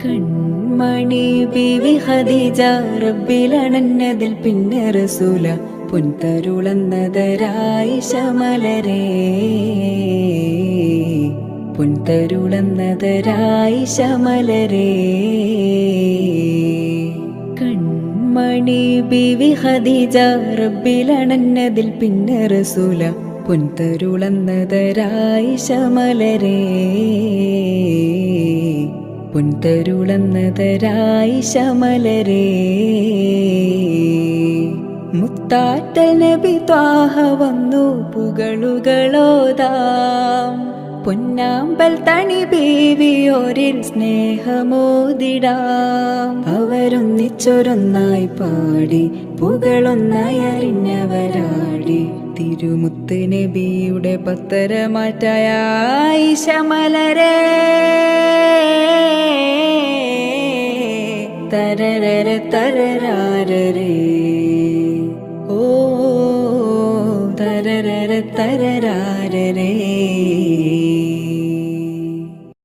കൺമണി ബീവി ഖദീജ റബ്ബിലണഞ്ഞതിൽ പിന്നെ റസൂല പുൻതരുളന്നതരായിഷ മലരേ പുൻതരുളന്നതരായിഷ മലരേ കൺമണി ബീവി ഖദീജ റബ്ബിലണഞ്ഞതിൽ പിന്നെ റസൂല പുൻതരുളന്നതരായിഷ മലരേ പുൻതരുളന്നതരായിഷ മലരേ മുത്താറ്റൽ നബി ത്വാഹ വന്നു പുകളുകളോതാം പൊന്നാമ്പൽ തണി ബീവിയോരിൽ സ്നേഹമോദിടാം അവരൊന്നിച്ചൊരൊന്നായി പാടി പുകളൊന്നായി അറിഞ്ഞവരാടി തിരുമുത്ത് നബിയുടെ പത്തരമാറ്റായ ആയിഷ മലരേ തരരര തരരാരരേ ഓ തരരര തരരാരരേ